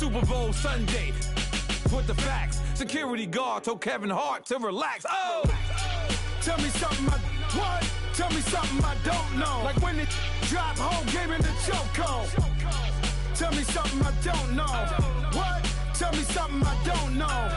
Super Bowl Sunday. With the facts, security guard told Kevin Hart to relax. Oh, tell me something what? Tell me something I don't know. Like when it drop home, gave me the chokehold. Tell me something I don't know. What? Tell me something I don't know.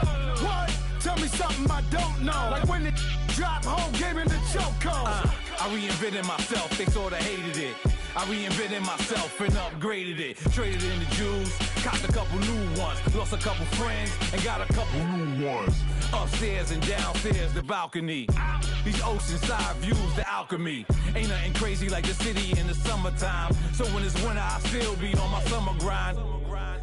What? Tell me something I don't know. Like when it drop home, gave me the chokehold. I reinvented myself, they sorta hated it. I reinvented myself and upgraded it. Traded in the Jews, copped a couple new ones. Lost a couple friends and got a couple new ones. Upstairs and downstairs, the balcony. These oceanside views, the alchemy. Ain't nothing crazy like the city in the summertime. So when it's winter, I still be on my summer grind.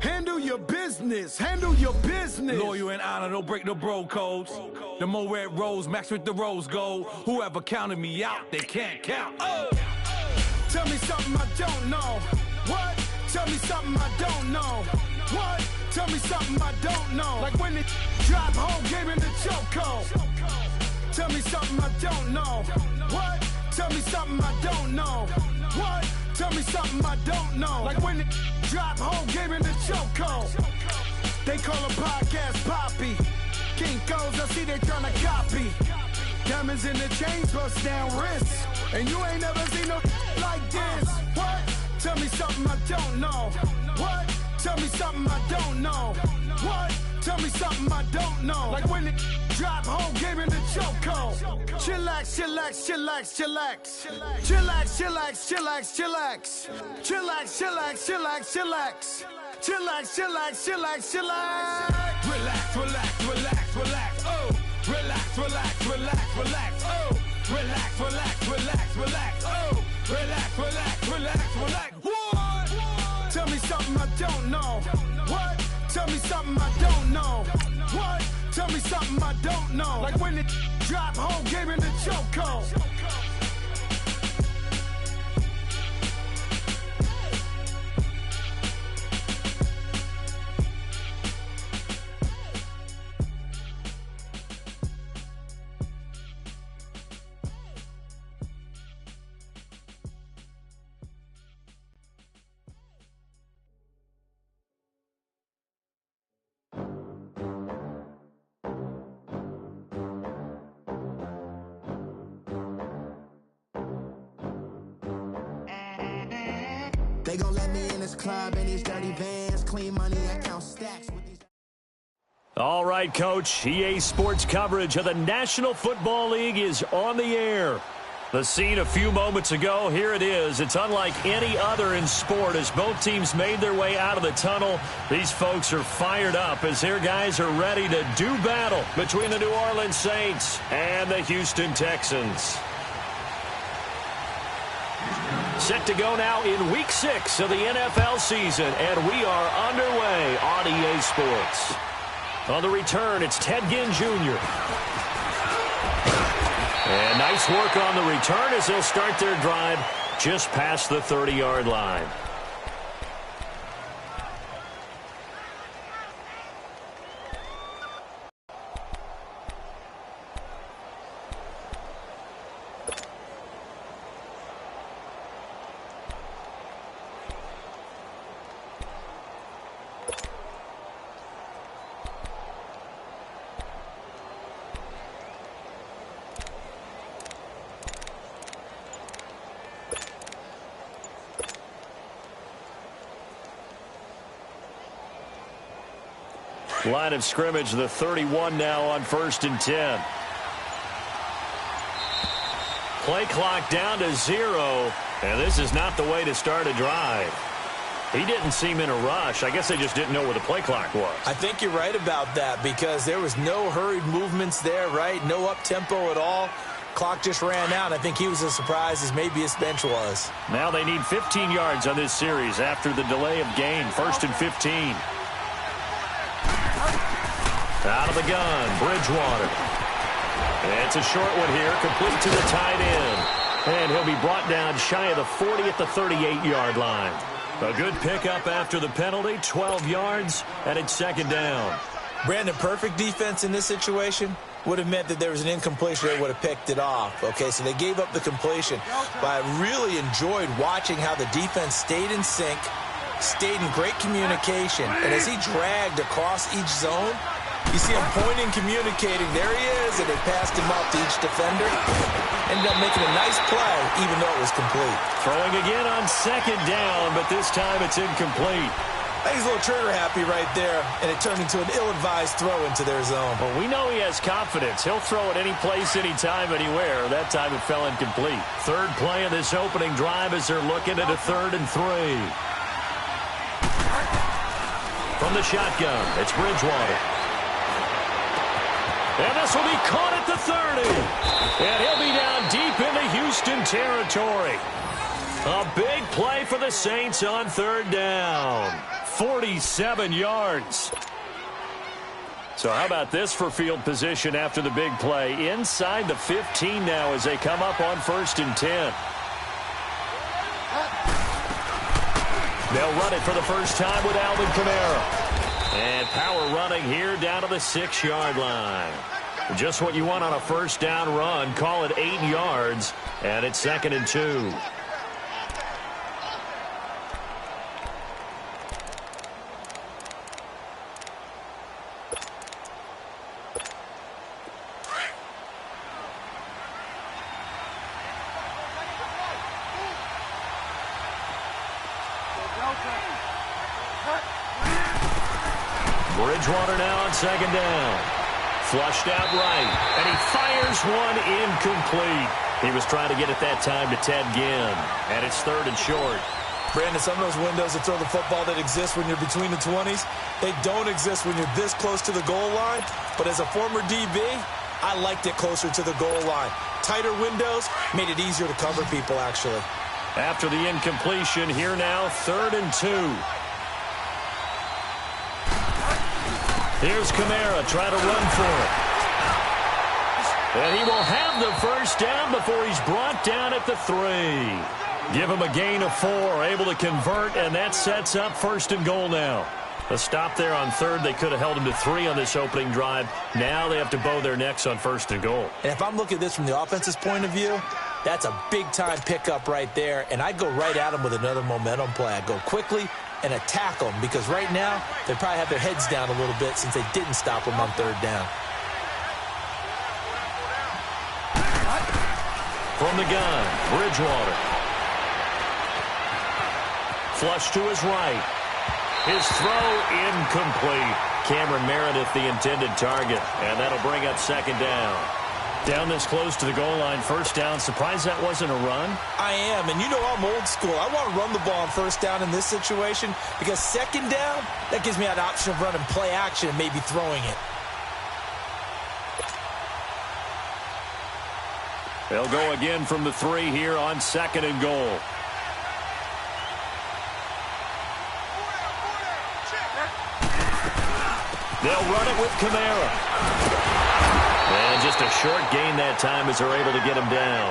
Handle your business, handle your business. Loyal and honor, don't break no bro codes. The more red rose, max with the rose gold. Whoever counted me out, they can't count. Oh! Tell me something I don't know. What? Tell me something I don't know. What? Tell me something I don't know. Like when it drop home, gave me the chokehold. Tell me something I don't know. What? Tell me something I don't know. What? Tell me something I don't know. Like when it drop home, gave me the chokehold. They call a podcast Poppy. Kinkos, I see they tryna copy. Diamonds in the chains, bust down wrists. And you ain't never seen no like this. What? Tell me something I don't know. What? Tell me something I don't know. What? Tell me something I don't know. Like when it drop home, gave me the chokehold. Chillax, chillax, chillax, chillax. Chillax, chillax, chillax, chillax. Chillax, chillax, chillax, chillax. Chillax, chillax, chillax, chillax. Relax, relax, relax, relax. Oh. Relax, relax, relax, relax. Oh. Relax, relax, relax, relax. Oh. Relax, relax, relax, relax. What? Tell me something I don't know. What? Tell me something I don't know. What? Tell me something I don't know. Like when it drop home, gave me the chokehold. They gon' let me in this club in these dirty vans, clean money, I count stacks with these. All right, Coach. EA Sports coverage of the National Football League is on the air. The scene a few moments ago, here it is. It's unlike any other in sport as both teams made their way out of the tunnel. These folks are fired up as their guys are ready to do battle between the New Orleans Saints and the Houston Texans. Set to go now in Week 6 of the NFL season, and we are underway on EA Sports. On the return, it's Ted Ginn Jr. And nice work on the return as they'll start their drive just past the 30-yard line. Line of scrimmage, the 31 now on 1st and 10. Play clock down to 0, and this is not the way to start a drive. He didn't seem in a rush. I guess they just didn't know where the play clock was. I think you're right about that because there was no hurried movements there, right? No up-tempo at all. Clock just ran out. I think he was as surprised as maybe his bench was. Now they need 15 yards on this series after the delay of game. 1st and 15. Out of the gun, Bridgewater. It's a short one here, complete to the tight end. And he'll be brought down shy of the 40 at the 38-yard line. A good pickup after the penalty, 12 yards, and it's 2nd down. Brandon, perfect defense in this situation would have meant that there was an incompletion. They would have picked it off. Okay, so they gave up the completion. But I really enjoyed watching how the defense stayed in sync, stayed in great communication. And as he dragged across each zone, you see him pointing, communicating. There he is, and they passed him off to each defender. Ended up making a nice play, even though it was complete. Throwing again on second down, but this time it's incomplete. I think he's a little trigger happy right there, and it turned into an ill-advised throw into their zone. Well, we know he has confidence. He'll throw it any place, anytime, anywhere. That time it fell incomplete. Third play of this opening drive as they're looking at a 3rd and 3. From the shotgun, it's Bridgewater. And this will be caught at the 30. And he'll be down deep into Houston territory. A big play for the Saints on 3rd down. 47 yards. So how about this for field position after the big play? Inside the 15 now as they come up on 1st and 10. They'll run it for the first time with Alvin Kamara. And power running here down to the 6-yard line. Just what you want on a first down run. Call it 8 yards. And it's 2nd and 2. Bridgewater now on 2nd down. Flushed out right, and he fires one incomplete. He was trying to get it that time to Ted Ginn, and it's 3rd and short. Brandon, some of those windows to throw the football that exist when you're between the 20s, they don't exist when you're this close to the goal line. But as a former DB, I liked it closer to the goal line. Tighter windows made it easier to cover people, actually. After the incompletion, here now, 3rd and 2. Here's Kamara trying to run for it. And he will have the first down before he's brought down at the 3. Give him a gain of 4, able to convert, and that sets up 1st and goal now. A stop there on 3rd. They could have held him to 3 on this opening drive. Now they have to bow their necks on 1st and goal. And if I'm looking at this from the offense's point of view, that's a big-time pickup right there, and I'd go right at him with another momentum play. I'd go quickly and attack them, because right now they probably have their heads down a little bit since they didn't stop them on 3rd down. From the gun, Bridgewater. Flush to his right. His throw incomplete. Cameron Meredith the intended target, and that'll bring up 2nd down. Down this close to the goal line, 1st down. Surprised that wasn't a run? I am, and you know I'm old school. I want to run the ball on 1st down in this situation, because 2nd down, that gives me that option of running play action and maybe throwing it. They'll go again from the 3 here on 2nd and goal. They'll run it with Kamara. And just a short gain that time as they're able to get him down.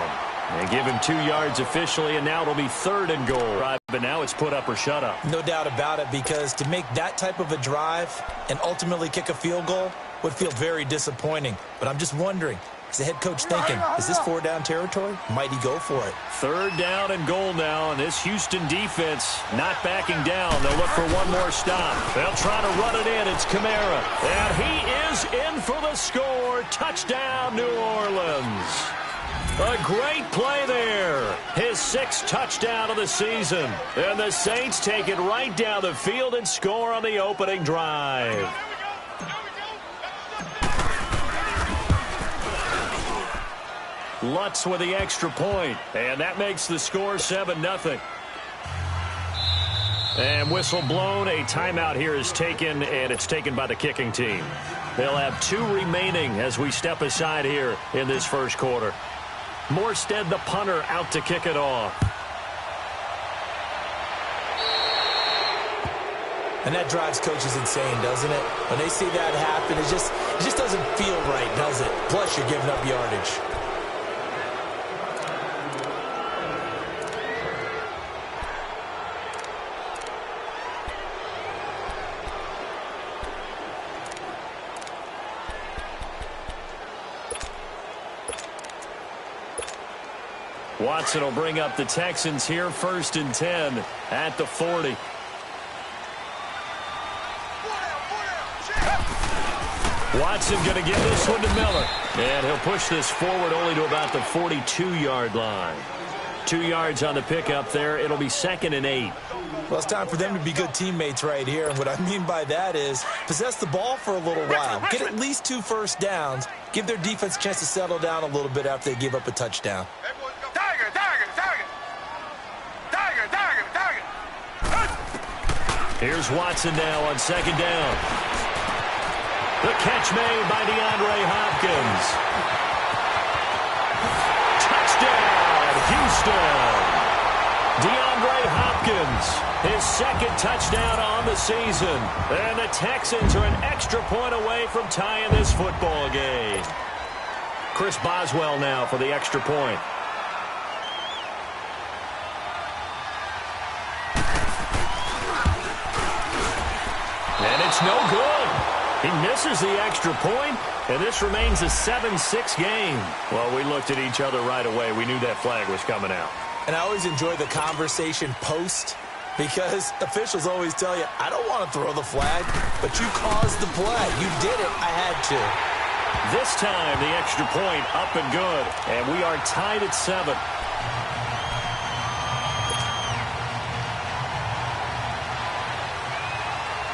And give him 2 yards officially, and now it'll be 3rd and goal. But now it's put up or shut up. No doubt about it, because to make that type of a drive and ultimately kick a field goal would feel very disappointing. But I'm just wondering, is the head coach thinking, is this 4-down territory? Might he go for it? 3rd down and goal now, and this Houston defense not backing down. They'll look for one more stop. They'll try to run it in. It's Kamara. And he is in for the score. Touchdown, New Orleans. A great play there. His 6th touchdown of the season. And the Saints take it right down the field and score on the opening drive. Lutz with the extra point, and that makes the score 7-0. And whistle blown. A timeout here is taken, and it's taken by the kicking team. They'll have 2 remaining as we step aside here in this first quarter. Morstead, the punter, out to kick it off. And that drives coaches insane, doesn't it? When they see that happen, it just doesn't feel right, does it? Plus, you're giving up yardage. Watson will bring up the Texans here, 1st and 10 at the 40. Watson going to give this one to Miller. And he'll push this forward only to about the 42-yard line. 2 yards on the pickup there. It'll be 2nd and 8. Well, it's time for them to be good teammates right here. And what I mean by that is possess the ball for a little while. Get at least 2 first downs. Give their defense a chance to settle down a little bit after they give up a touchdown. Here's Watson now on 2nd down. The catch made by DeAndre Hopkins. Touchdown, Houston. DeAndre Hopkins, his 2nd touchdown on the season. And the Texans are an extra point away from tying this football game. Chris Boswell now for the extra point. And it's no good. He misses the extra point, and this remains a 7-6 game. Well, we looked at each other right away. We knew that flag was coming out. And I always enjoy the conversation post because officials always tell you, I don't want to throw the flag, but you caused the play. You did it. I had to. This time, the extra point up and good, and we are tied at 7.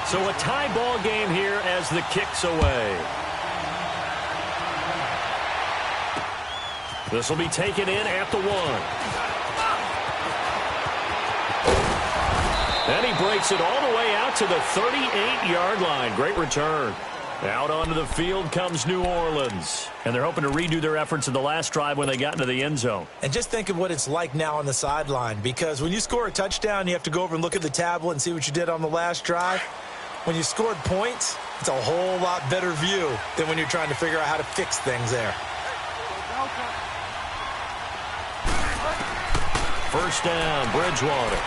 So a tie ball game here as the kick's away. This will be taken in at the 1. And he breaks it all the way out to the 38-yard line. Great return. Out onto the field comes New Orleans. And they're hoping to redo their efforts in the last drive when they got into the end zone. And just think of what it's like now on the sideline, because when you score a touchdown, you have to go over and look at the tablet and see what you did on the last drive. When you scored points, it's a whole lot better view than when you're trying to figure out how to fix things there. First down, Bridgewater.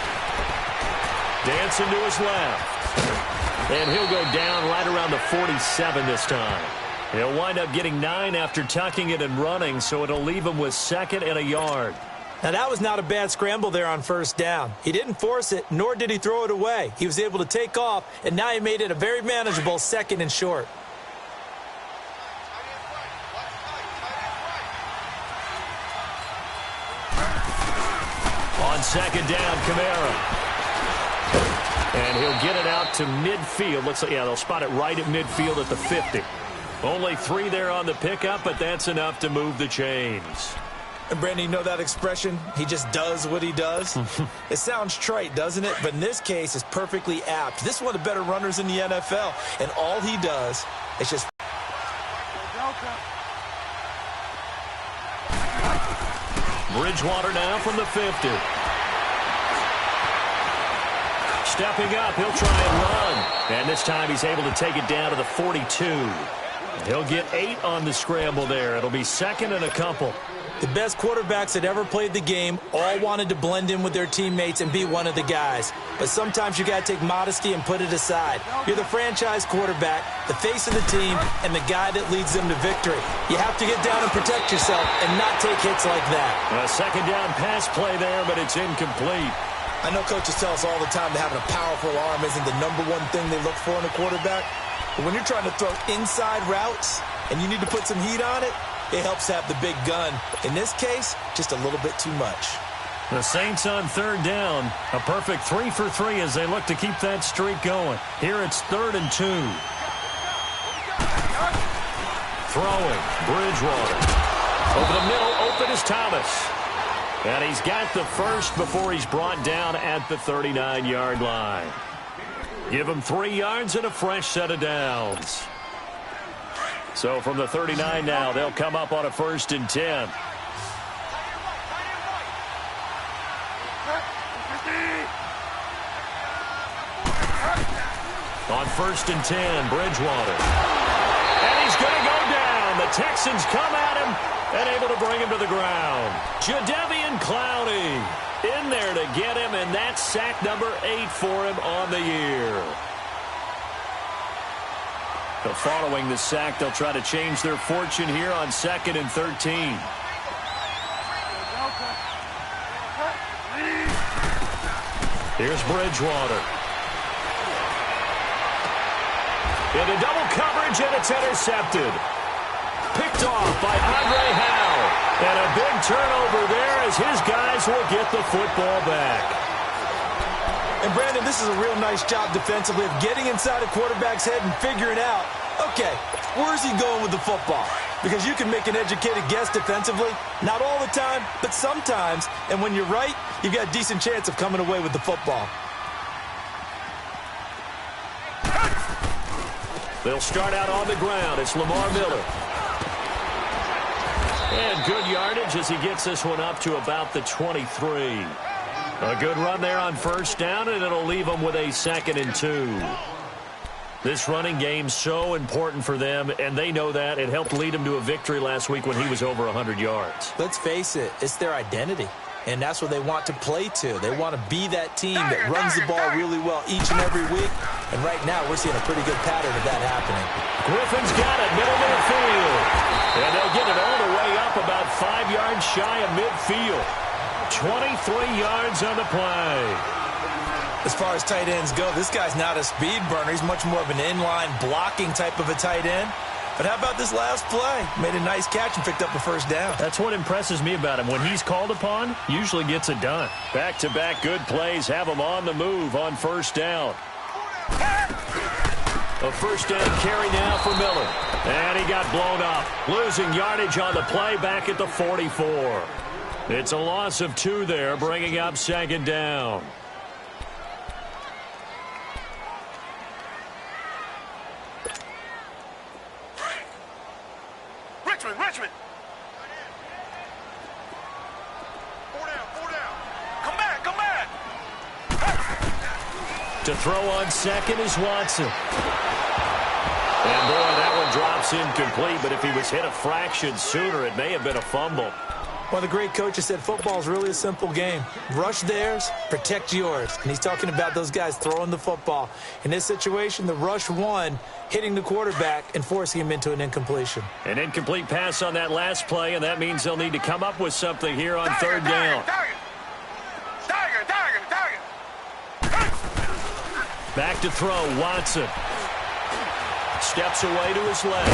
Dancing to his left. And he'll go down right around the 47 this time. He'll wind up getting 9 after tucking it and running, so it'll leave him with 2nd and a yard. Now, that was not a bad scramble there on first down. He didn't force it, nor did he throw it away. He was able to take off, and now he made it a very manageable 2nd and short. On 2nd down, Kamara. And he'll get it out to midfield. Looks like, yeah, they'll spot it right at midfield at the 50. Only 3 there on the pickup, but that's enough to move the chains. And, Brandon, you know that expression? He just does what he does? It sounds trite, doesn't it? But in this case, it's perfectly apt. This is one of the better runners in the NFL, and all he does is just... Bridgewater now from the 50. Stepping up, he'll try and run. And this time he's able to take it down to the 42. He'll get 8 on the scramble there. It'll be 2nd and a couple. The best quarterbacks that ever played the game all wanted to blend in with their teammates and be one of the guys. But sometimes you got to take modesty and put it aside. You're the franchise quarterback, the face of the team, and the guy that leads them to victory. You have to get down and protect yourself and not take hits like that. A 2nd down pass play there, but it's incomplete. I know coaches tell us all the time that having a powerful arm isn't the #1 thing they look for in a quarterback. But when you're trying to throw inside routes and you need to put some heat on it, it helps to have the big gun. In this case, just a little bit too much. The Saints on 3rd down. A perfect 3 for 3 as they look to keep that streak going. Here it's 3rd and 2. Throwing, Bridgewater. Over the middle, open is Thomas. And he's got the first before he's brought down at the 39-yard line. Give him 3 yards and a fresh set of downs. So from the 39 now, they'll come up on a 1st and 10. On 1st and 10, Bridgewater. And he's going to go down. The Texans come at him and able to bring him to the ground. Jadeveon Clowney in there to get him, and that's sack number 8 for him on the year. But following the sack, they'll try to change their fortune here on 2nd and 13. Here's Bridgewater. Into double coverage, and it's intercepted. Picked off by Andre Howe. And a big turnover there as his guys will get the football back. And, Brandon, this is a real nice job defensively of getting inside a quarterback's head and figuring out, okay, where's he going with the football? Because you can make an educated guess defensively. Not all the time, but sometimes. And when you're right, you've got a decent chance of coming away with the football. They'll start out on the ground. It's Lamar Miller. And good yardage as he gets this one up to about the 23. A good run there on first down, and it'll leave them with a 2nd and 2. This running game's so important for them, and they know that. It helped lead them to a victory last week when he was over 100 yards. Let's face it, it's their identity. And that's what they want to play to. They want to be that team that runs the ball really well each and every week. And right now, we're seeing a pretty good pattern of that happening. Griffin's got it, middle of the field. And they'll get it all the way up about 5 yards shy of midfield. 23 yards on the play. As far as tight ends go, this guy's not a speed burner. He's much more of an inline blocking type of a tight end. But how about this last play? Made a nice catch and picked up a first down. That's what impresses me about him. When he's called upon, usually gets it done. Back-to-back good plays have him on the move on first down. A first down carry now for Miller. And he got blown up. Losing yardage on the play back at the 44. It's a loss of 2 there, bringing up 2nd down. Richmond. 4 down. Come back. To throw on 2nd is Watson. And boy, that one drops incomplete, but if he was hit a fraction sooner, it may have been a fumble. One of the great coaches said football is really a simple game. Rush theirs, protect yours. And he's talking about those guys throwing the football. In this situation, the rush won, hitting the quarterback and forcing him into an incompletion. An incomplete pass on that last play, and that means they'll need to come up with something here on 3rd down. Back to throw, Watson. Steps away to his left.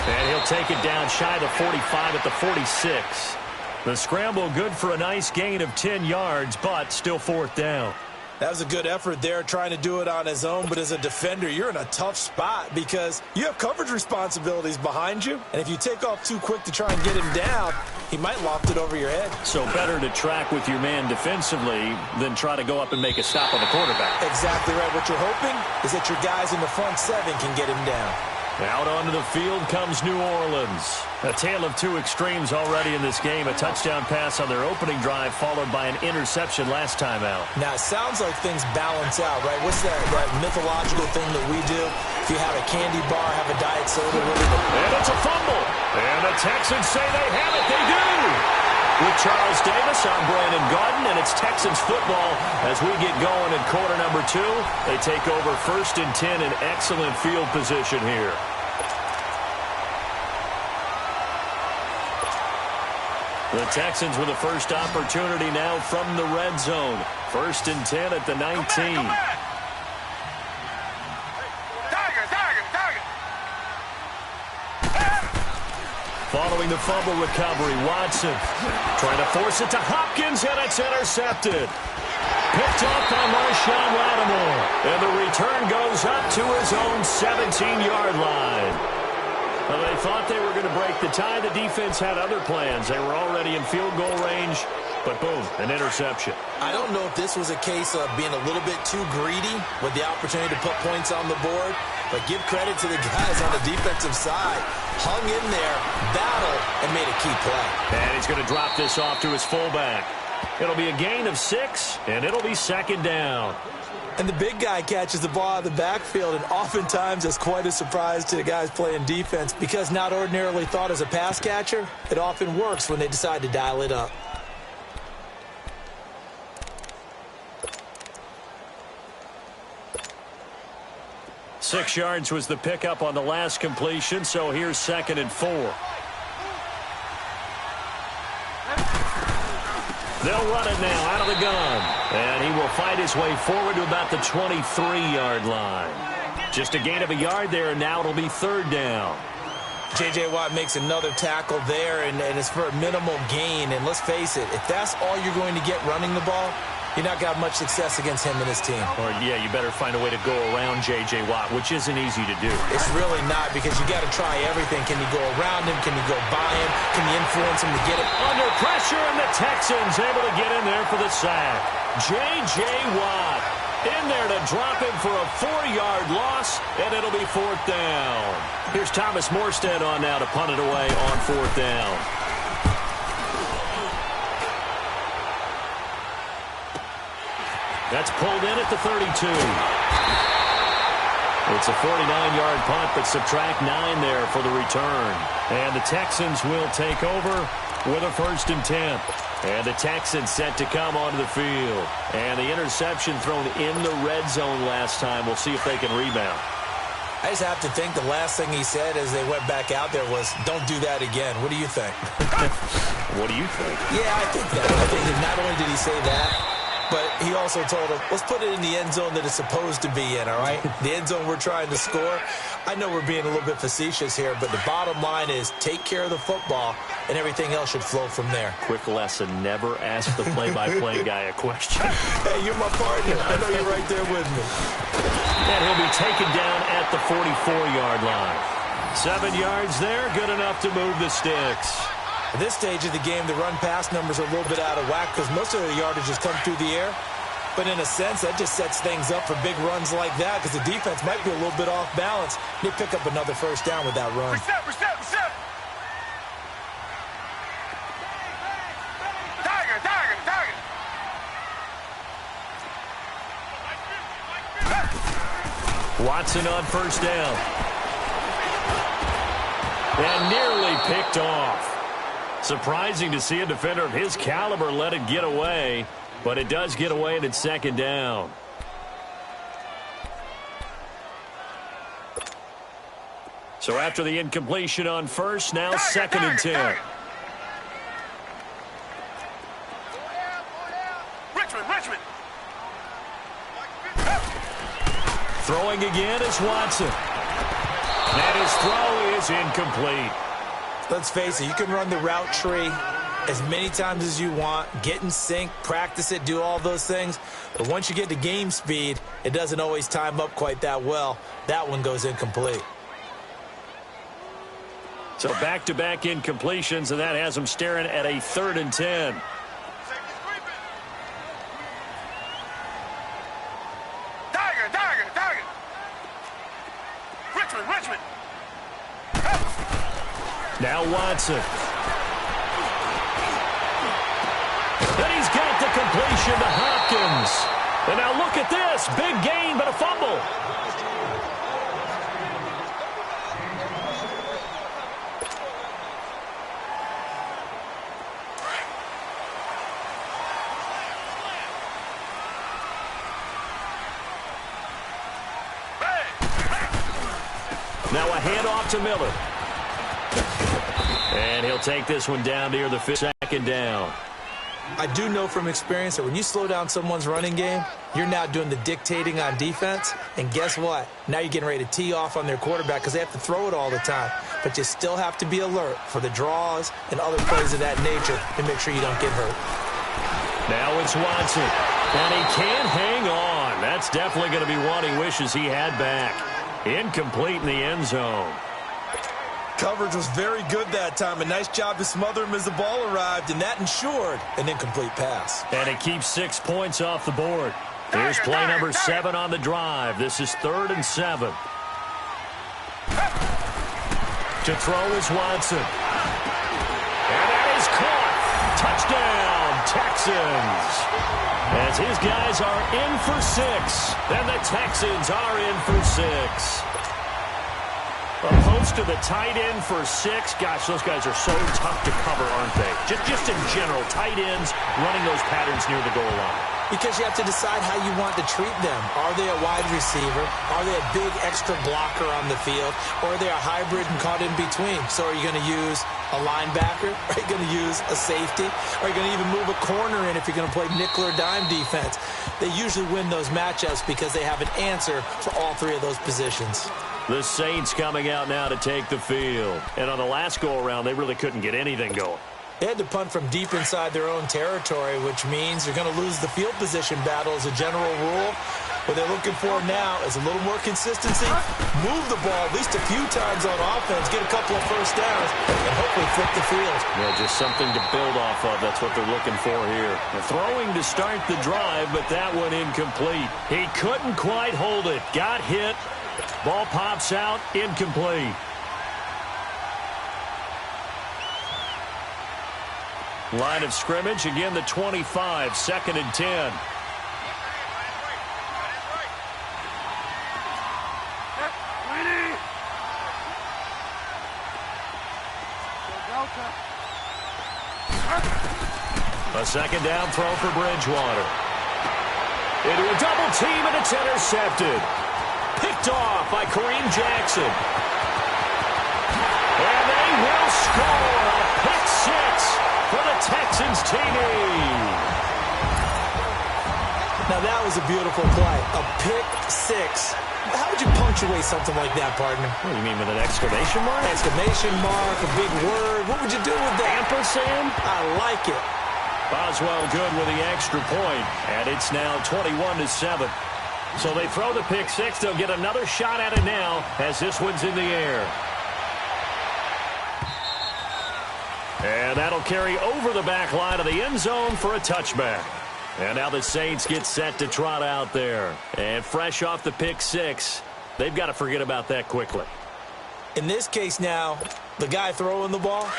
And he'll take it down shy of the 45 at the 46. The scramble good for a nice gain of 10 yards, but still 4th down. That was a good effort there, trying to do it on his own. But as a defender, you're in a tough spot because you have coverage responsibilities behind you. And if you take off too quick to try and get him down, he might loft it over your head. So better to track with your man defensively than try to go up and make a stop on the quarterback. Exactly right. What you're hoping is that your guys in the front 7 can get him down. Out onto the field comes New Orleans. A tale of 2 extremes already in this game. A touchdown pass on their opening drive followed by an interception last time out. Now, it sounds like things balance out, right? What's that mythological thing that we do? If you have a candy bar, have a diet soda with it. And it's a fumble. And the Texans say they have it. They do. With Charles Davis, I'm Brandon Garden, and it's Texans football as we get going in quarter number 2. They take over 1st and 10 in excellent field position here. The Texans with the first opportunity now from the red zone. 1st and 10 at the 19. Come back. Following the fumble recovery, Watson trying to force it to Hopkins, and it's intercepted. Picked off by Marshawn Lattimore. And the return goes up to his own 17-yard line. Well, they thought they were going to break the tie. The defense had other plans. They were already in field goal range, but boom, an interception. I don't know if this was a case of being a little bit too greedy with the opportunity to put points on the board, but give credit to the guys on the defensive side. Hung in there, battled, and made a key play. And he's going to drop this off to his fullback. It'll be a gain of 6, and it'll be 2nd down. And the big guy catches the ball out of the backfield, and oftentimes it's quite a surprise to the guys playing defense because not ordinarily thought as a pass catcher, it often works when they decide to dial it up. Six yards was the pickup on the last completion, so here's 2nd and 4. They'll run it now out of the gun. And he will fight his way forward to about the 23-yard line. Just a gain of a yard there, and now it'll be 3rd down. J.J. Watt makes another tackle there, and it's for a minimal gain. And let's face it, if that's all you're going to get running the ball, you're not going to have much success against him and his team. Or, yeah, you better find a way to go around J.J. Watt, which isn't easy to do. It's really not, because you got to try everything. Can you go around him? Can you go by him? Can you influence him to get it? Under pressure, and the Texans able to get in there for the sack. J.J. Watt in there to drop him for a 4-yard loss, and it'll be 4th down. Here's Thomas Morstead on now to punt it away on 4th down. That's pulled in at the 32. It's a 49-yard punt, but subtract 9 there for the return. And the Texans will take over with a 1st and 10. And the Texans set to come onto the field. And the interception thrown in the red zone last time. We'll see if they can rebound. I just have to think the last thing he said as they went back out there was, don't do that again. What do you think? What do you think? Yeah, I think that. I think that not only did he say that, but he also told him, let's put it in the end zone that it's supposed to be in, all right? The end zone we're trying to score. I know we're being a little bit facetious here, but the bottom line is take care of the football, and everything else should flow from there. Quick lesson, never ask the play-by-play guy a question. Hey, you're my partner. I know you're right there with me. And he'll be taken down at the 44-yard line. 7 yards there, good enough to move the sticks. At this stage of the game, the run-pass numbers are a little bit out of whack because most of the yardage has come through the air. But in a sense, that just sets things up for big runs like that because the defense might be a little bit off balance. They pick up another 1st down with that run. Reset. Target. Watson on 1st down. And nearly picked off. Surprising to see a defender of his caliber let it get away, but it does get away and it's 2nd down. So after the incompletion on 1st, now 2nd and 10. Richmond. Throwing again is Watson. And his throw is incomplete. Let's face it, you can run the route tree as many times as you want, get in sync, practice it, do all those things. But once you get to game speed, it doesn't always time up quite that well. That one goes incomplete. So back-to-back incompletions, and that has them staring at a 3rd and 10. Target. Richmond. Now Watson. And he's got the completion to Hopkins. And now look at this. Big gain, but a fumble. Now a handoff to Miller. And he'll take this one down near the 2nd down. I do know from experience that when you slow down someone's running game, you're now doing the dictating on defense. And guess what? Now you're getting ready to tee off on their quarterback because they have to throw it all the time. But you still have to be alert for the draws and other plays of that nature to make sure you don't get hurt. Now it's Watson. And he can't hang on. That's definitely going to be one he wishes he had back. Incomplete in the end zone. Coverage was very good that time. A nice job to smother him as the ball arrived, and that ensured an incomplete pass. And it keeps 6 points off the board. Here's play number 7 on the drive. This is 3rd and 7. To throw is Watson. And that is caught. Touchdown, Texans. As his guys are in for 6. And the Texans are in for 6. Opposed to the tight end for 6. Gosh, those guys are so tough to cover, aren't they? Just in general, tight ends running those patterns near the goal line. Because you have to decide how you want to treat them. Are they a wide receiver? Are they a big extra blocker on the field? Or are they a hybrid and caught in between? So are you going to use a linebacker? Are you going to use a safety? Are you going to even move a corner in if you're going to play nickel or dime defense? They usually win those matchups because they have an answer for all three of those positions. The Saints coming out now to take the field. And on the last go-around, they really couldn't get anything going. They had to punt from deep inside their own territory, which means you're going to lose the field position battle as a general rule. What they're looking for now is a little more consistency, move the ball at least a few times on offense, get a couple of first downs, and hopefully flip the field. Yeah, just something to build off of. That's what they're looking for here. They're throwing to start the drive, but that one incomplete. He couldn't quite hold it. Got hit. Ball pops out, incomplete. Line of scrimmage, again the 25, 2nd and 10. A second down throw for Bridgewater. Into a double team, and it's intercepted. Picked off by Kareem Jackson. And they will score a pick six for the Texans TD. Now that was a beautiful play. A pick six. How would you punctuate something like that, partner? What do you mean, with an exclamation mark? Exclamation mark, a big word. What would you do with that? Ampersand? I like it. Boswell good with the extra point, and it's now 21-7. So they throw the pick six. They'll get another shot at it now as this one's in the air. And that'll carry over the back line of the end zone for a touchback. And now the Saints get set to trot out there. And fresh off the pick six, they've got to forget about that quickly. In this case now, the guy throwing the ball,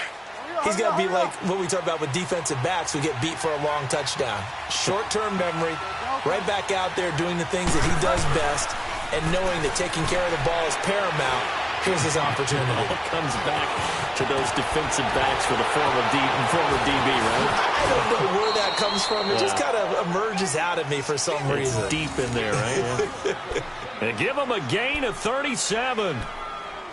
he's got to be like what we talk about with defensive backs who get beat for a long touchdown. Short-term memory, right back out there doing the things that he does best, and knowing that taking care of the ball is paramount. Here's his opportunity. It all comes back to those defensive backs for the former DB, right? I don't know where that comes from. It just kind of emerges out of me for some reason. It's deep in there, right? And give him a gain of 37.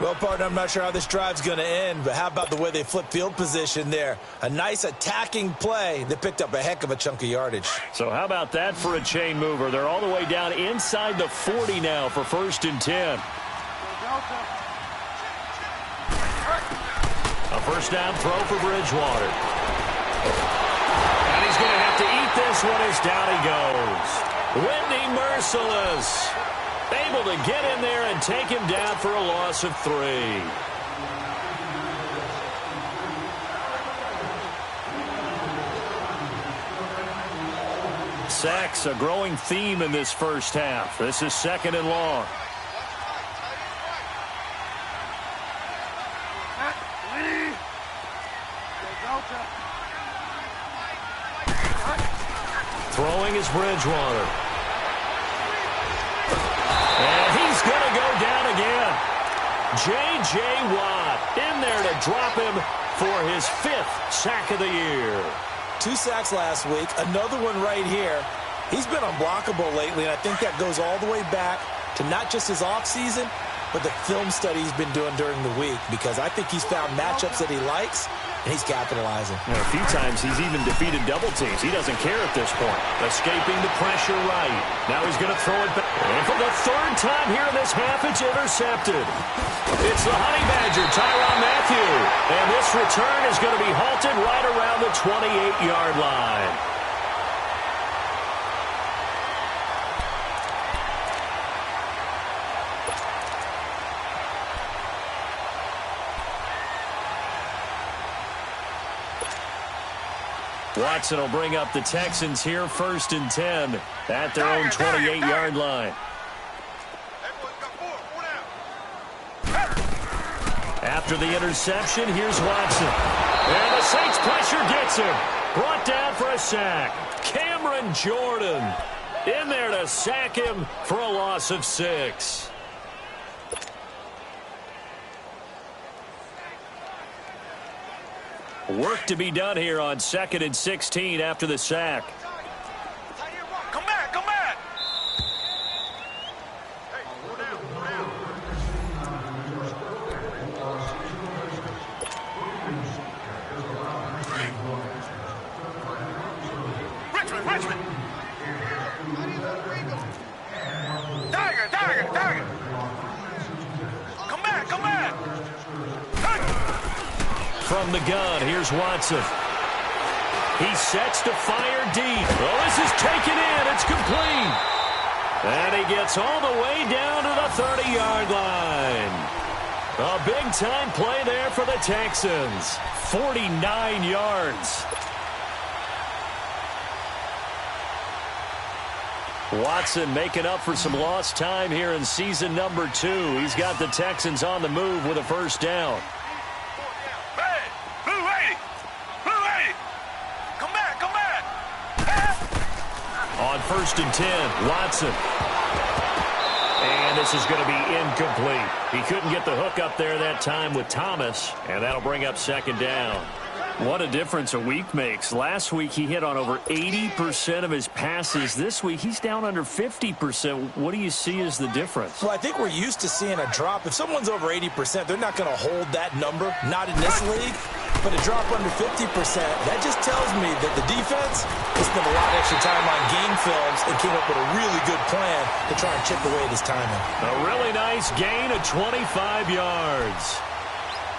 Well, partner, I'm not sure how this drive's going to end, but how about the way they flip field position there? A nice attacking play that picked up a heck of a chunk of yardage. So how about that for a chain mover? They're all the way down inside the 40 now for 1st and 10. A first down throw for Bridgewater. And he's going to have to eat this one as down he goes. Whitney Merciless able to get in there and take him down for a loss of 3. Sacks, a growing theme in this first half. This is 2nd and long. Throwing is Bridgewater. And he's going to go down again. J.J. Watt in there to drop him for his 5th sack of the year. 2 sacks last week, another one right here. He's been unblockable lately, and I think that goes all the way back to not just his offseason, but the film study he's been doing during the week, because I think he's found matchups that he likes, and he's capitalizing. A few times he's even defeated double teams. He doesn't care at this point. Escaping the pressure right. Now he's going to throw it back. And for the 3rd time here in this half, it's intercepted. It's the Honey Badger, Tyrann Mathieu. And this return is going to be halted right around the 28-yard line. Watson will bring up the Texans here, 1st and 10 at their own 28-yard line. After the interception, here's Watson. And the Saints pressure gets him. Brought down for a sack. Cameron Jordan in there to sack him for a loss of 6. Work to be done here on 2nd and 16 after the sack. from the gun. Here's Watson. He sets to fire deep. Oh, this is taken in. It's complete. And he gets all the way down to the 30-yard line. A big-time play there for the Texans. 49 yards. Watson making up for some lost time here in season number 2. He's got the Texans on the move with a first down. Hey, blue lady! Blue lady! Come back, come back! On 1st and 10, Watson. And this is going to be incomplete. He couldn't get the hook up there that time with Thomas, and that'll bring up 2nd down. What a difference a week makes. Last week he hit on over 80% of his passes. This week he's down under 50%. What do you see as the difference? Well, I think we're used to seeing a drop. If someone's over 80%, they're not going to hold that number, not in this league. But a drop under 50%, that just tells me that the defense has spent a lot of extra time on game films and came up with a really good plan to try and chip away at his timing. A really nice gain of 25 yards.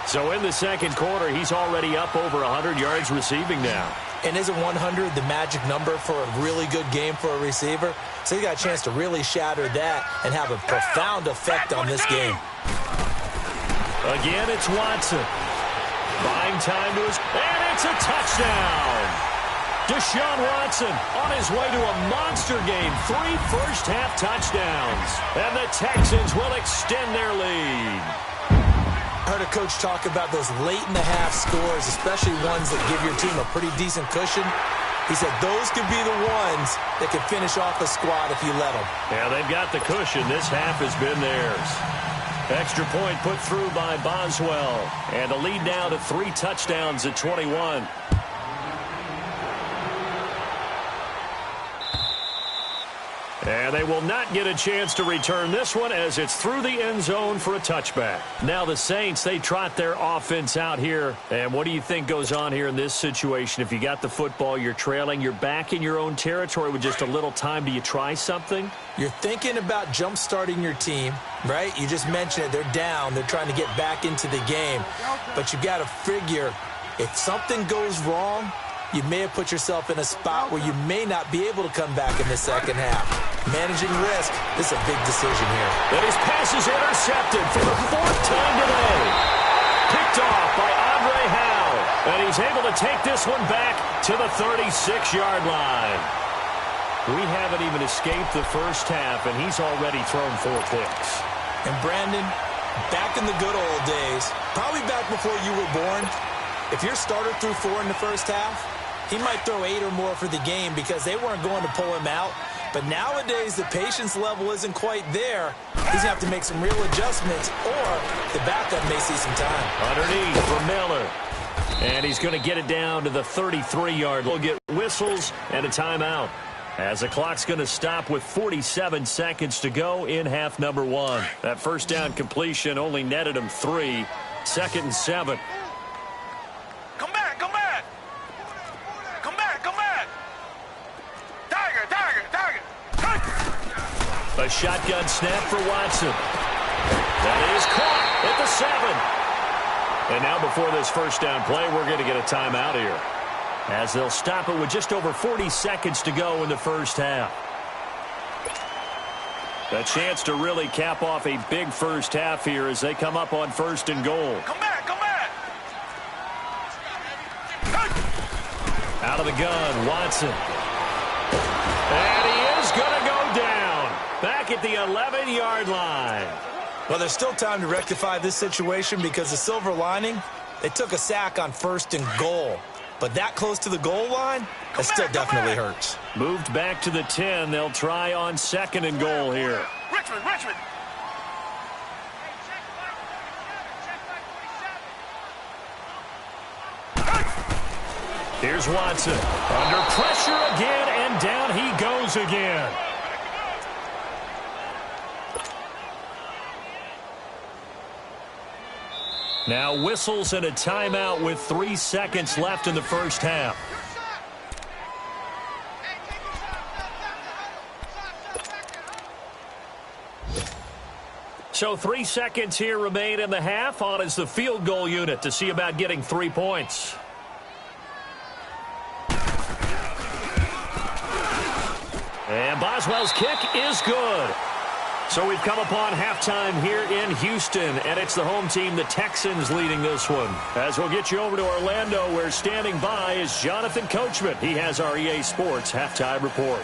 So in the second quarter, he's already up over 100 yards receiving now. And isn't 100 the magic number for a really good game for a receiver? So he got a chance to really shatter that and have a profound effect on this game. Again, it's Watson. Buying time to his... And it's a touchdown! Deshaun Watson on his way to a monster game. 3 first-half touchdowns. And the Texans will extend their lead. I heard a coach talk about those late-in-the-half scores, especially ones that give your team a pretty decent cushion. He said those could be the ones that can finish off a squad if you let them. Yeah, they've got the cushion. This half has been theirs. Extra point put through by Boswell. And the lead now to 3 touchdowns at 21. And they will not get a chance to return this one as it's through the end zone for a touchback. Now the Saints, they trot their offense out here. And what do you think goes on here in this situation? If you got the football, you're trailing, you're back in your own territory with just a little time. Do you try something? You're thinking about jump-starting your team, right? You just mentioned it. They're down. They're trying to get back into the game. But you got to figure if something goes wrong, you may have put yourself in a spot where you may not be able to come back in the second half. Managing risk, this is a big decision here. And his pass is intercepted for the 4th time today. Picked off by Andre Howe. And he's able to take this one back to the 36-yard line. We haven't even escaped the first half, and he's already thrown 4 picks. And Brandon, back in the good old days, probably back before you were born, if your starter threw 4 in the first half, he might throw 8 or more for the game because they weren't going to pull him out. But nowadays, the patience level isn't quite there. He's going to have to make some real adjustments, or the backup may see some time. Underneath for Miller. And he's going to get it down to the 33-yard line. We'll get whistles and a timeout, as the clock's going to stop with 47 seconds to go in half number 1. That first down completion only netted him 3. 2nd and 7. Come back, come back! Come back, come back! Tiger, tiger, tiger! A shotgun snap for Watson. That is caught at the 7. And now before this first down play, we're going to get a timeout here, as they'll stop it with just over 40 seconds to go in the first half. A chance to really cap off a big first half here as they come up on 1st and goal. Come back, come back! Out of the gun, Watson. And he is going to go down. Back at the 11-yard line. Well, there's still time to rectify this situation because the silver lining, they took a sack on 1st and goal. But that close to the goal line, that still definitely hurts. Moved back to the 10. They'll try on 2nd and goal here. Richmond, Richmond! Here's Watson. Under pressure again, and down he goes again. Now whistles and a timeout with 3 seconds left in the first half. So 3 seconds here remain in the half. On is the field goal unit to see about getting 3 points. And Boswell's kick is good. So we've come upon halftime here in Houston, and it's the home team, the Texans, leading this one. As we'll get you over to Orlando, where standing by is Jonathan Coachman. He has our EA Sports halftime report.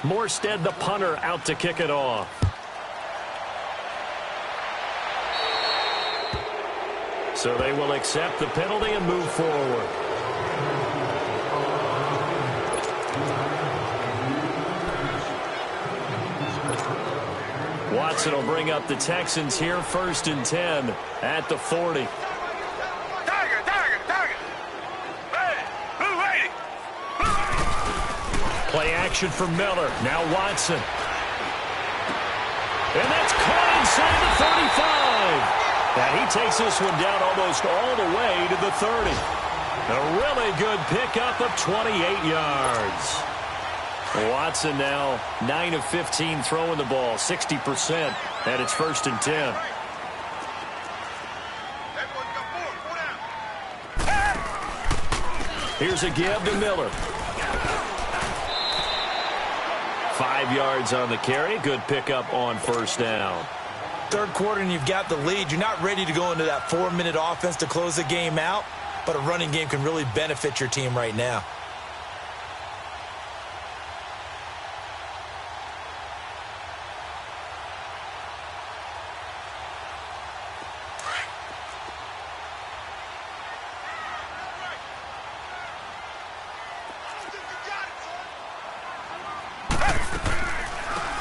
Morstead, the punter, out to kick it off. So they will accept the penalty and move forward. Watson will bring up the Texans here, 1st and 10 at the 40. Play action for Miller. Now Watson. And that's caught inside the 35. And he takes this one down almost all the way to the 30. A really good pickup of 28 yards. Watson now 9 of 15 throwing the ball, 60%, and it's 1st and 10. Here's a give to Miller. 5 yards on the carry. Good pickup on 1st down. Third quarter and you've got the lead. You're not ready to go into that 4-minute offense to close the game out, but a running game can really benefit your team right now.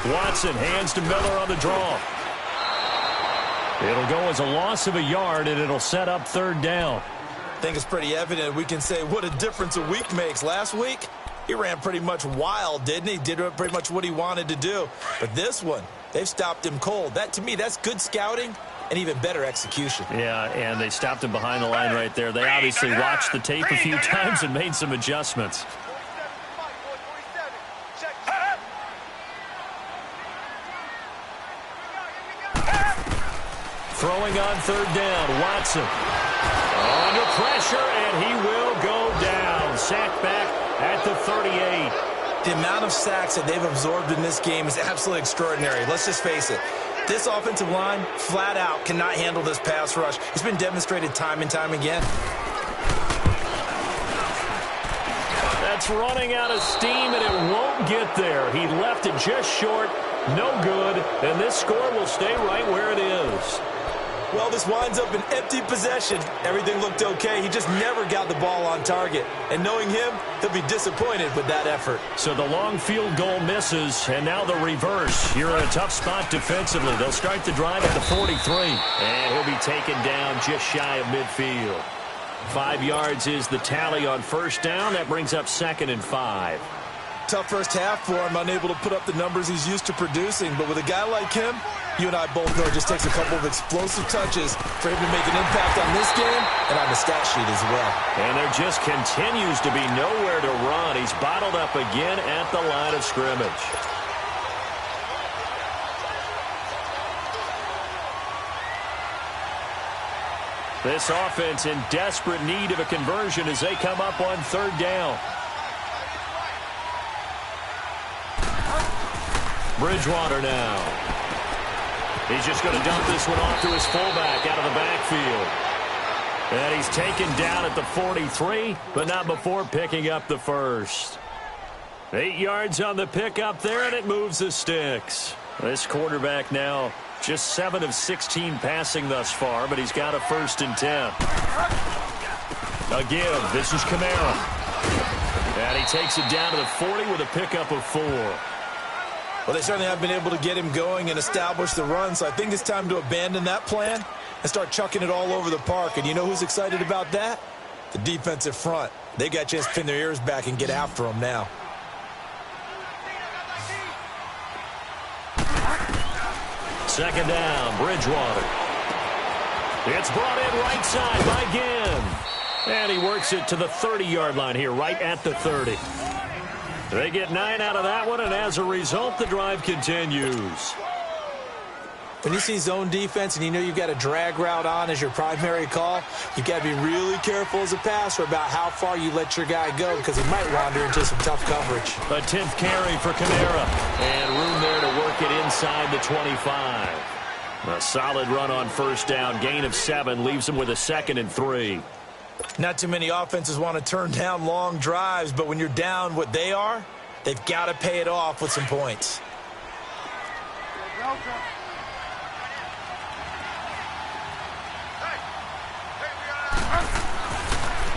Watson hands to Miller on the draw. It'll go as a loss of a yard, and it'll set up 3rd down. I think it's pretty evident. We can say what a difference a week makes. Last week, he ran pretty much wild, didn't he? Did pretty much what he wanted to do. But this one, they've stopped him cold. That, to me, that's good scouting and even better execution. Yeah, and they stopped him behind the line right there. They obviously watched the tape a few times and made some adjustments. Throwing on 3rd down, Watson. Under pressure, and he will go down. Sacked back at the 38. The amount of sacks that they've absorbed in this game is absolutely extraordinary. Let's just face it. This offensive line, flat out, cannot handle this pass rush. It's been demonstrated time and time again. That's running out of steam, and it won't get there. He left it just short. No good, and this score will stay right where it is. Well, this winds up an empty possession. Everything looked okay. He just never got the ball on target. And knowing him, he'll be disappointed with that effort. So the long field goal misses, and now the reverse. You're in a tough spot defensively. They'll start the drive at the 43. And he'll be taken down just shy of midfield. 5 yards is the tally on 1st down. That brings up 2nd and 5. Tough first half for him, unable to put up the numbers he's used to producing. But with a guy like him, you and I both know it just takes a couple of explosive touches for him to make an impact on this game and on the stat sheet as well. And there just continues to be nowhere to run. He's bottled up again at the line of scrimmage. This offense in desperate need of a conversion as they come up on 3rd down. Bridgewater now. He's just going to dump this one off to his fullback out of the backfield. And he's taken down at the 43, but not before picking up the 1st. 8 yards on the pickup there, and it moves the sticks. This quarterback now just 7 of 16 passing thus far, but he's got a 1st and 10. A give. This is Kamara. And he takes it down to the 40 with a pickup of 4. Well, they certainly have been able to get him going and establish the run, so I think it's time to abandon that plan and start chucking it all over the park. And you know who's excited about that? The defensive front. They got a chance to pin their ears back and get after him now. Second down, Bridgewater. It's brought in right side by Ginn. And he works it to the 30-yard line here, right at the 30. They get 9 out of that one, and as a result, the drive continues. When you see zone defense and you know you've got a drag route on as your primary call, you've got to be really careful as a passer about how far you let your guy go because he might wander into some tough coverage. A 10th carry for Kamara, and room there to work it inside the 25. A solid run on first down, gain of 7, leaves him with a 2nd and 3. Not too many offenses want to turn down long drives, but when you're down what they are, they've got to pay it off with some points.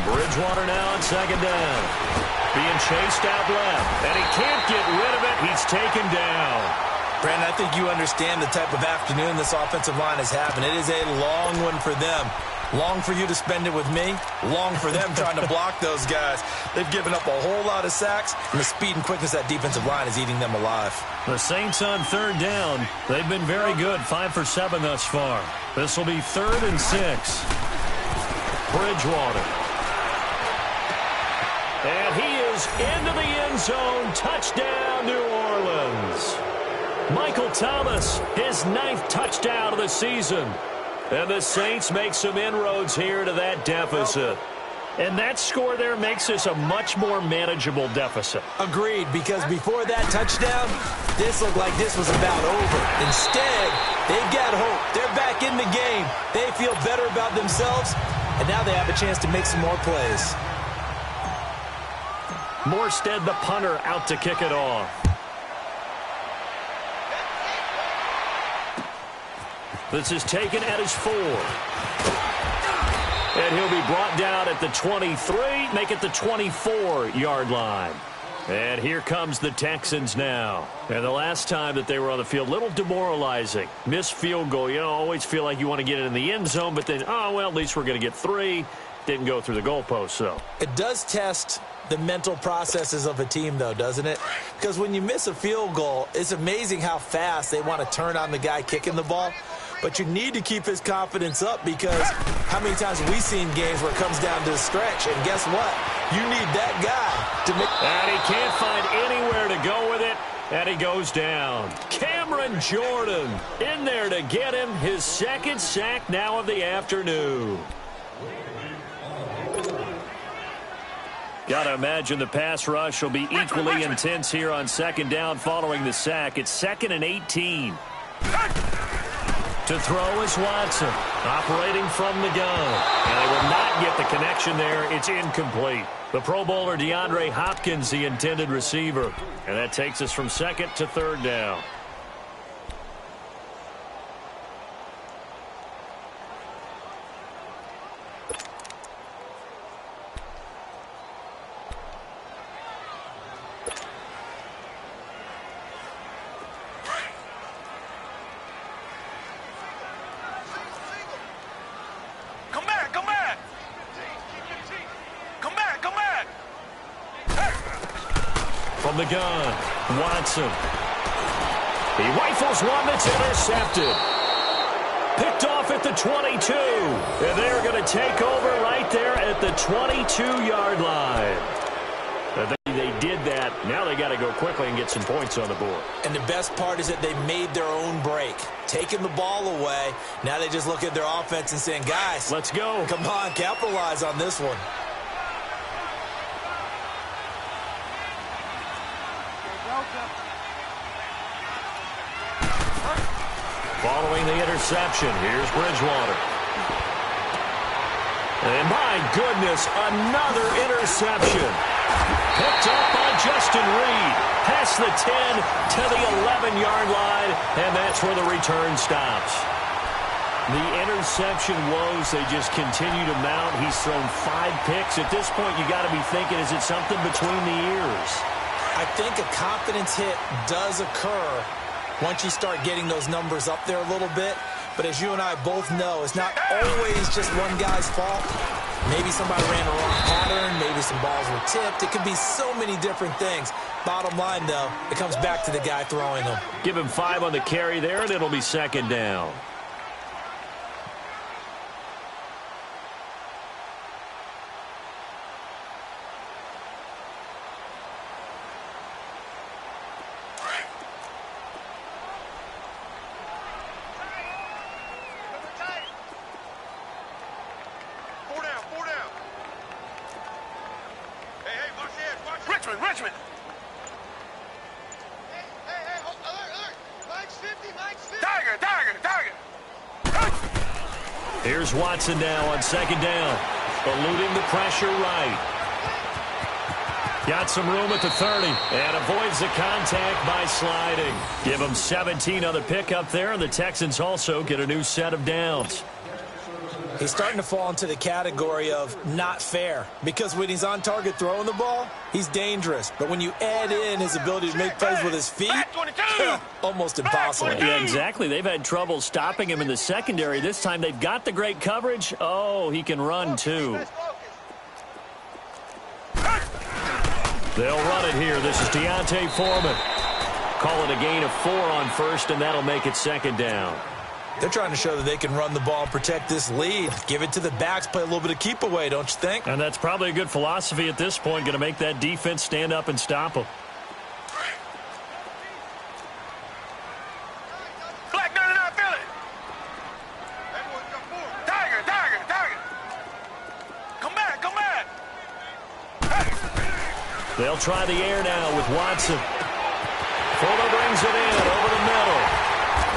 Bridgewater now on 2nd down. Being chased out left, and he can't get rid of it. He's taken down. Brandon, I think you understand the type of afternoon this offensive line is having. It is a long one for them. Long for you to spend it with me. Long for them trying to block those guys. They've given up a whole lot of sacks, and the speed and quickness of that defensive line is eating them alive. The Saints on 3rd down. They've been very good, 5 for 7 thus far. This will be 3rd and 6. Bridgewater. And he is into the end zone. Touchdown, New Orleans. Michael Thomas, his 9th touchdown of the season. And the Saints make some inroads here to that deficit. And that score there makes this a much more manageable deficit. Agreed, because before that touchdown, this looked like this was about over. Instead, they've got hope. They're back in the game. They feel better about themselves, and now they have a chance to make some more plays. Morstead, the punter, out to kick it off. This is taken at his 4. And he'll be brought down at the 23, make it the 24-yard line. And here comes the Texans now. And the last time that they were on the field, a little demoralizing. Missed field goal. You always feel like you want to get it in the end zone, but then, oh, well, at least we're going to get 3. Didn't go through the goalpost, though. It does test the mental processes of a team, though, doesn't it? Because when you miss a field goal, it's amazing how fast they want to turn on the guy kicking the ball. But you need to keep his confidence up because how many times have we seen games where it comes down to a stretch? And guess what? You need that guy to make... And he can't find anywhere to go with it, and he goes down. Cameron Jordan in there to get him his 2nd sack now of the afternoon. Got to imagine the pass rush will be equally intense here on 2nd down following the sack. It's 2nd and 18. To throw is Watson, operating from the gun. And they will not get the connection there. It's incomplete. The Pro Bowler DeAndre Hopkins, the intended receiver. And that takes us from 2nd to 3rd down. From the gun, Watson. He rifles one that's intercepted. Picked off at the 22. And they're going to take over right there at the 22-yard line. They did that. Now they got to go quickly and get some points on the board. And the best part is that they made their own break. Taking the ball away. Now they just look at their offense and saying, guys, let's go. Come on, capitalize on this one. Following the interception, here's Bridgewater. And my goodness, another interception. Picked up by Justin Reed. Past the 10 to the 11-yard line, and that's where the return stops. The interception woes, they just continue to mount. He's thrown 5 picks. At this point, you got to be thinking, is it something between the ears? I think a confidence hit does occur once you start getting those numbers up there a little bit. But as you and I both know, it's not always just one guy's fault. Maybe somebody ran a wrong pattern. Maybe some balls were tipped. It could be so many different things. Bottom line, though, it comes back to the guy throwing them. Give him 5 on the carry there, and it'll be 2nd down. Richmond. Hey, alert. Mike's 50. Tiger. Here's Watson now on second down. Eluding the pressure right. Got some room at the 30 and avoids the contact by sliding. Give him 17 on the pickup there, and the Texans also get a new set of downs. He's starting to fall into the category of not fair, because when he's on target throwing the ball, he's dangerous. But when you add in his ability to make plays with his feet, almost impossible. Yeah, exactly. They've had trouble stopping him in the secondary. This time they've got the great coverage. Oh, he can run too. They'll run it here. This is Deontay Foreman. Call it a gain of 4 on first, and that'll make it second down. They're trying to show that they can run the ball and protect this lead. Give it to the backs, play a little bit of keep away, don't you think? And that's probably a good philosophy at this point, going to make that defense stand up and stop them. Black 99, Philly. Tiger. Come back. They'll try the air now with Watson. Fuller brings it in over the middle.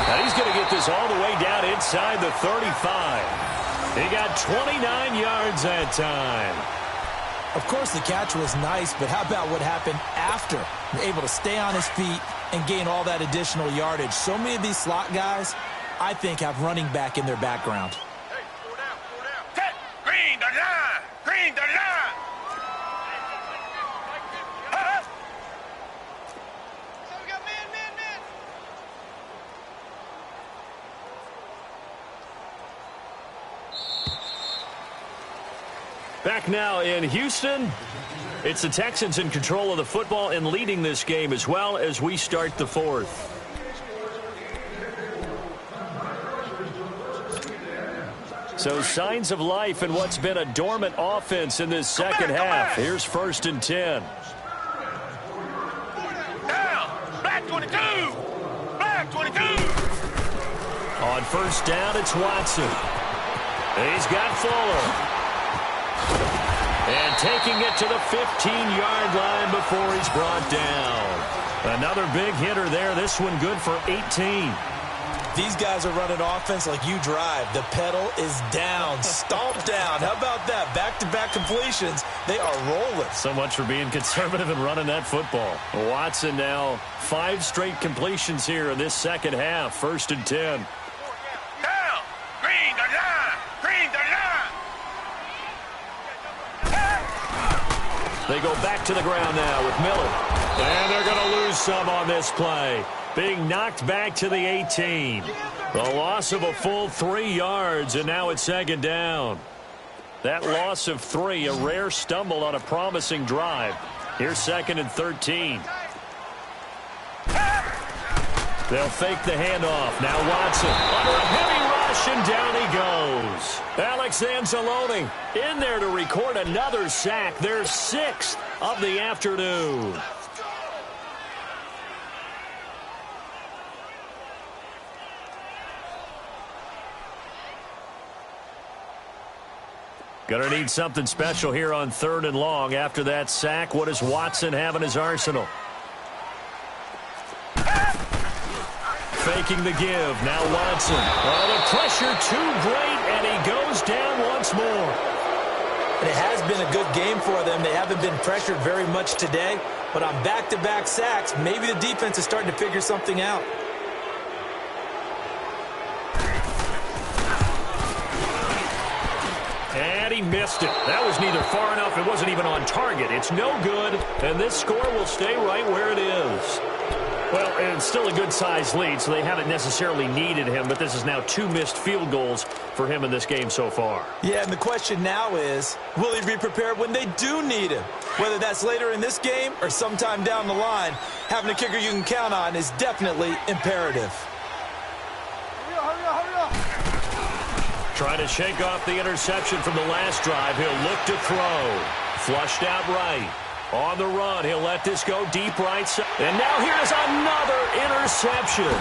Now he's going to get this all the way down inside the 35. He got 29 yards that time. Of course, the catch was nice, but how about what happened after? Able to stay on his feet and gain all that additional yardage. So many of these slot guys, I think, have running back in their background. Hey, 4 down. Green, 39. So we got man. Back now in Houston. It's the Texans in control of the football and leading this game as well as we start the fourth. So signs of life in what's been a dormant offense in this second half. Here's 1st and 10. Down. Black 22. On first down, it's Watson. He's got Fuller. And taking it to the 15-yard line before he's brought down. Another big hitter there. This one good for 18. These guys are running offense like you drive. The pedal is down, stomped down. How about that? Back-to-back completions. They are rolling. So much for being conservative and running that football. Watson now 5 straight completions here in this second half. 1st and 10. Down. Green, 39. They go back to the ground now with Miller. And they're going to lose some on this play. Being knocked back to the 18. The loss of a full 3 yards, and now it's second down. That loss of 3, a rare stumble on a promising drive. Here's 2nd and 13. They'll fake the handoff. Now Watson under a heavy rush, and down he goes. Alex Anzalone in there to record another sack. Their 6th of the afternoon. Gonna need something special here on 3rd and long. After that sack, what does Watson have in his arsenal? Faking the give. Now Watson. Oh, the pressure too great, and he goes down once more. It has been a good game for them. They haven't been pressured very much today, but on back-to-back sacks, maybe the defense is starting to figure something out. And he missed it. That was neither far enough. It wasn't even on target. It's no good, and this score will stay right where it is. Well, it's still a good-sized lead, so they haven't necessarily needed him, but this is now 2 missed field goals for him in this game so far. Yeah, and the question now is, will he be prepared when they do need him? Whether that's later in this game or sometime down the line, having a kicker you can count on is definitely imperative. Hurry up. Trying to shake off the interception from the last drive. He'll look to throw. Flushed out right. On the run, he'll let this go deep right side. And now here's another interception.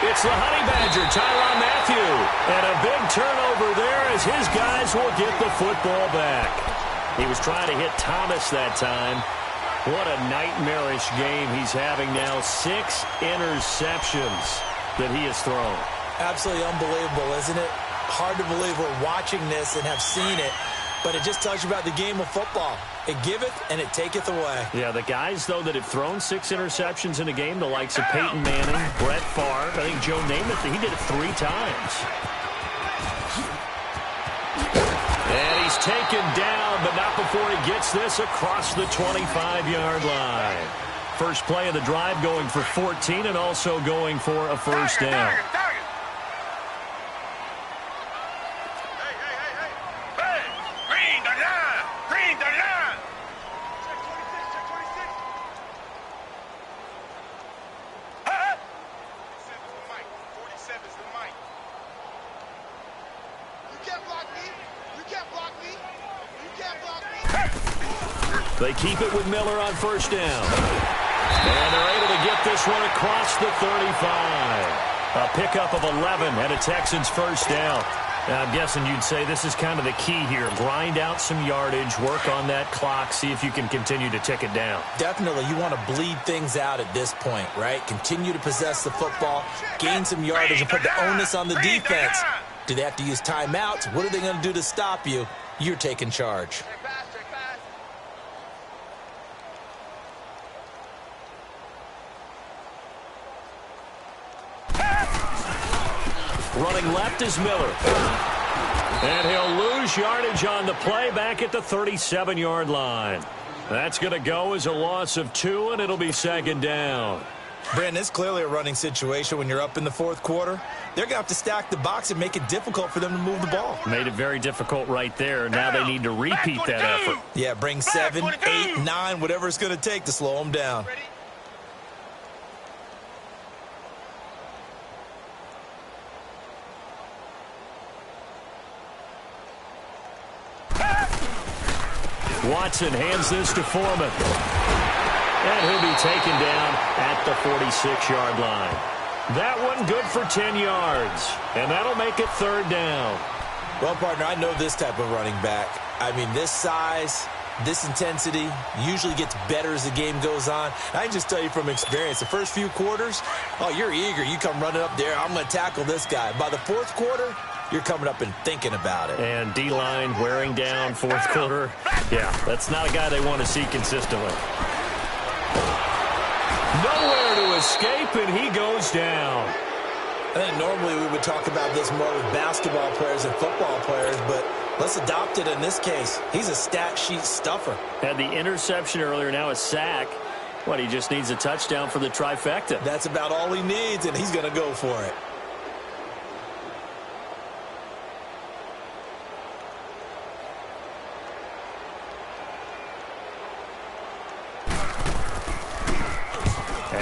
It's the Honey Badger, Tyrann Mathieu. And a big turnover there as his guys will get the football back. He was trying to hit Thomas that time. What a nightmarish game he's having now. 6 interceptions that he has thrown. Absolutely unbelievable, isn't it? Hard to believe we're watching this and have seen it, but it just tells you about the game of football. It giveth and it taketh away. Yeah, the guys, though, that have thrown 6 interceptions in a game, the likes of Peyton Manning, Brett Favre, I think Joe Namath, he did it 3 times. And he's taken down, but not before he gets this across the 25-yard line. First play of the drive going for 14 and also going for a first down. They keep it with Miller on first down. And they're able to get this one across the 35. A pickup of 11 and a Texans first down. Now, I'm guessing you'd say this is kind of the key here. Grind out some yardage, work on that clock, see if you can continue to tick it down. Definitely. You want to bleed things out at this point, right? Continue to possess the football, gain some yardage, and put the onus on the defense. Do they have to use timeouts? What are they going to do to stop you? You're taking charge. Running left is Miller. And he'll lose yardage on the play back at the 37-yard line. That's going to go as a loss of 2, and it'll be second down. Brandon, it's clearly a running situation when you're up in the fourth quarter. They're going to have to stack the box and make it difficult for them to move the ball. Made it very difficult right there. Now they need to repeat that effort. Yeah, bring 7, 8, 9, whatever it's going to take to slow them down. Watson hands this to Foreman. And he'll be taken down at the 46-yard line. That one good for 10 yards. And that'll make it third down. Well, partner, I know this type of running back. I mean, this size, this intensity usually gets better as the game goes on. I can just tell you from experience, the first few quarters, oh, you're eager. You come running up there, I'm going to tackle this guy. By the fourth quarter, you're coming up and thinking about it. And D-line wearing down fourth quarter. Yeah, that's not a guy they want to see consistently. Nowhere to escape, and he goes down. I think normally we would talk about this more with basketball players and football players, but let's adopt it in this case. He's a stat sheet stuffer. Had the interception earlier, now a sack. What, he just needs a touchdown for the trifecta. That's about all he needs, and he's going to go for it.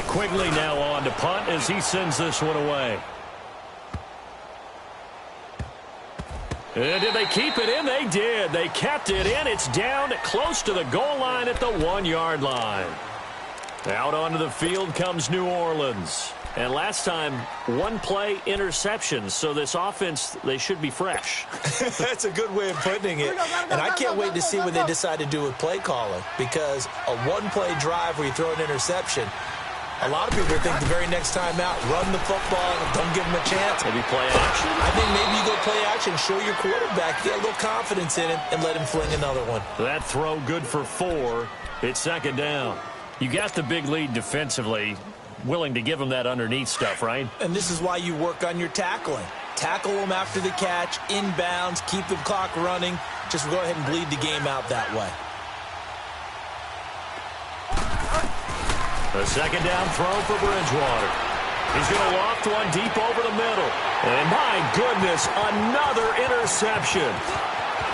Quigley now on to punt as he sends this one away. And did they keep it in? They did. They kept it in. It's down close to the goal line at the 1-yard line. Out onto the field comes New Orleans. And last time, 1-play interceptions. So this offense, they should be fresh. That's a good way of putting it. And I can't wait to see what they decide to do with play calling. Because a 1-play drive where you throw an interception, a lot of people think the very next time out, run the football, don't give him a chance. Maybe play action. I think maybe you go play action, show your quarterback, get a little confidence in him, and let him fling another one. That throw good for 4. It's second down. You got the big lead defensively, willing to give him that underneath stuff, right? And this is why you work on your tackling. Tackle them after the catch, inbounds, keep the clock running. Just go ahead and bleed the game out that way. A second down throw for Bridgewater. He's going to loft one deep over the middle. And my goodness, another interception.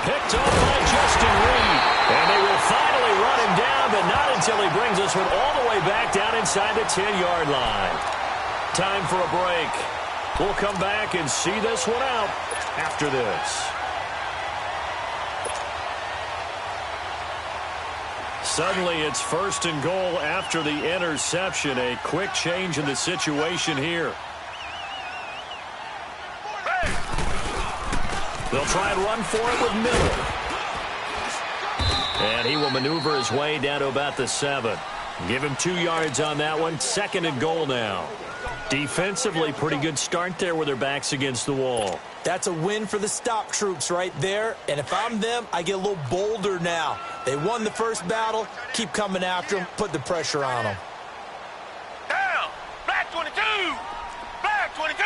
Picked up by Justin Reed. And they will finally run him down, but not until he brings this one all the way back down inside the 10-yard line. Time for a break. We'll come back and see this one out after this. Suddenly, it's first and goal after the interception. A quick change in the situation here. They'll try and run for it with Miller. And he will maneuver his way down to about the 7. Give him 2 yards on that one. 2nd and goal now. Defensively, pretty good start there with their backs against the wall. That's a win for the stop troops right there. And if I'm them, I get a little bolder now. They won the first battle. Keep coming after them. Put the pressure on them. Down! Black 22! Black 22!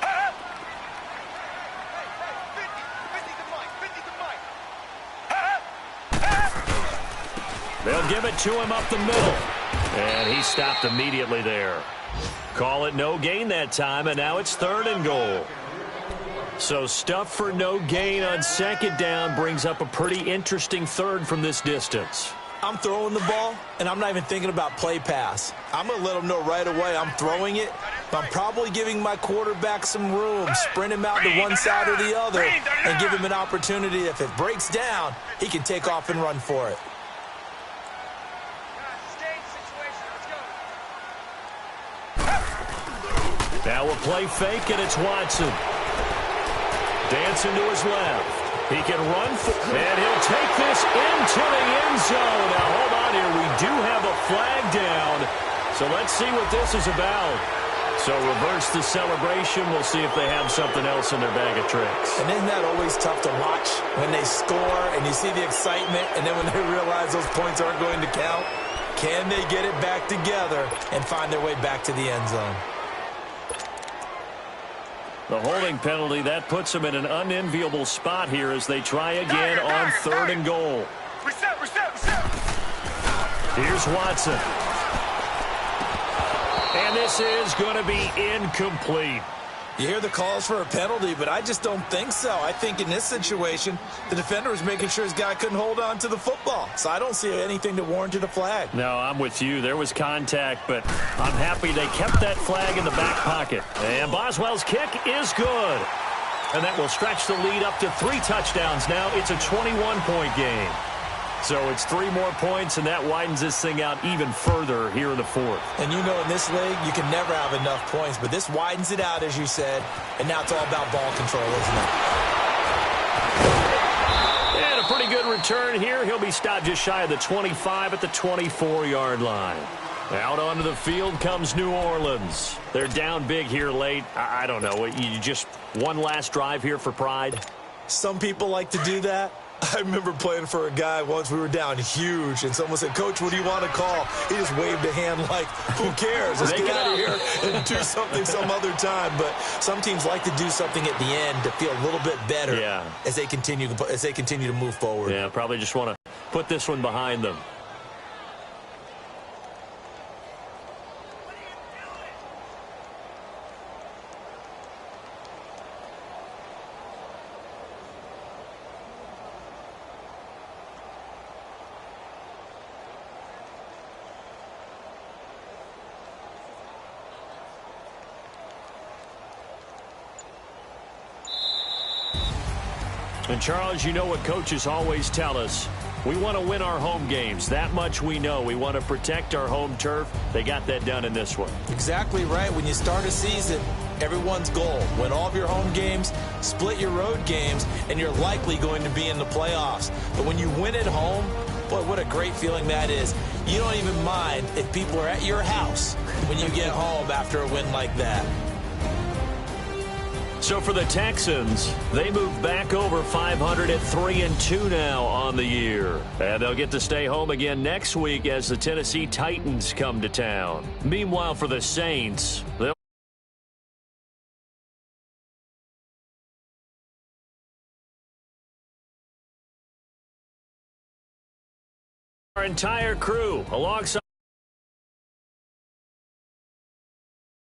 Hey, 50 to Mike, 50 to Mike. They'll give it to him up the middle. And he stopped immediately there. Call it no gain that time, and now it's 3rd and goal. So stuff for no gain on 2nd down brings up a pretty interesting 3rd from this distance. I'm throwing the ball, and I'm not even thinking about play pass. I'm going to let them know right away I'm throwing it, but I'm probably giving my quarterback some room, sprint him out to one side or the other, and give him an opportunity. If it breaks down, he can take off and run for it. Now we'll play fake, and it's Watson. Dancing to his left. He can run, and he'll take this into the end zone. Now, hold on here. We do have a flag down, so let's see what this is about. So reverse the celebration. We'll see if they have something else in their bag of tricks. And isn't that always tough to watch when they score and you see the excitement, and then when they realize those points aren't going to count? Can they get it back together and find their way back to the end zone? The holding penalty, that puts them in an unenviable spot here as they try again on 3rd and goal. Reset. Here's Watson. And this is going to be incomplete. You hear the calls for a penalty, but I just don't think so. I think in this situation, the defender was making sure his guy couldn't hold on to the football. So I don't see anything that warranted a flag. No, I'm with you. There was contact, but I'm happy they kept that flag in the back pocket. And Boswell's kick is good. And that will stretch the lead up to 3 touchdowns now. It's a 21-point game. So it's 3 more points, and that widens this thing out even further here in the 4th. And you know in this league, you can never have enough points, but this widens it out, as you said, and now it's all about ball control, isn't it? And a pretty good return here. He'll be stopped just shy of the 25 at the 24-yard line. Out onto the field comes New Orleans. They're down big here late. I don't know. You just one last drive here for pride? Some people like to do that. I remember playing for a guy once. We were down huge, and someone said, "Coach, what do you want to call?" He just waved a hand like, who cares? Let's get out of here and do something some other time. But some teams like to do something at the end to feel a little bit better as they continue to move forward. Yeah, probably just want to put this one behind them. And, Charles, you know what coaches always tell us. We want to win our home games. That much we know. We want to protect our home turf. They got that done in this one. Exactly right. When you start a season, everyone's goal: win all of your home games, split your road games, and you're likely going to be in the playoffs. But when you win at home, boy, what a great feeling that is. You don't even mind if people are at your house when you get home after a win like that. So for the Texans, they move back over 500 at 3-2 now on the year. And they'll get to stay home again next week as the Tennessee Titans come to town. Meanwhile, for the Saints, they'll our entire crew alongside